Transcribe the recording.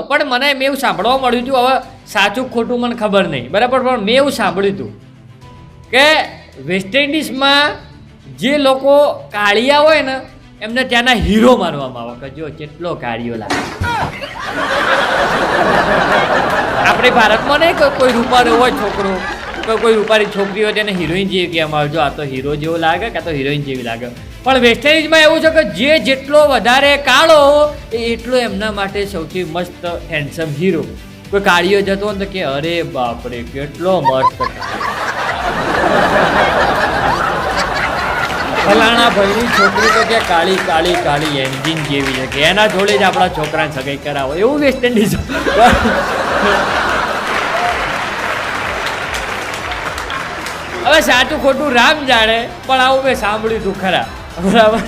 પણ મને મેં એવું સાંભળવા મળ્યું હતું, હવે સાચું ખોટું મને ખબર નહીં, બરાબર, પણ મેં એવું સાંભળ્યું હતું કે વેસ્ટ ઇન્ડિઝમાં જે લોકો કાળિયા હોય ને એમને ત્યાંના હીરો માનવામાં આવે કે જો કેટલો કાળિયો લાગે. આપણે ભારતમાં નહીં કોઈ રૂપાળો હોય છોકરો, કોઈ રૂપાળી છોકરી હોય તેને હિરોઈન જેવી કહેવામાં આવે, જો આ તો હીરો જેવો લાગે કાં તો હિરોઈન જેવી લાગે. પણ વેસ્ટ ઇન્ડિઝમાં એવું છે કે જે જેટલો વધારે કાળો એટલો એમના માટે સૌથી મસ્ત હેન્ડસમ હીરો. કોઈ કાળિયો જતો હોય ને તો કે અરે બાપરે કેટલો મસ્ત ફલાણા ભાઈની છોકરી તો કે કાળી કાળી કાળી એન્જિન જેવી છે કે એના જોડે જ આપણા છોકરાને સગાઈ કરાવો, એવું વેસ્ટ ઇન્ડિઝ. હવે સાચું ખોટું રામ જાણે, પણ આવું મેં સાંભળ્યું હતું ખરા, બરાબર.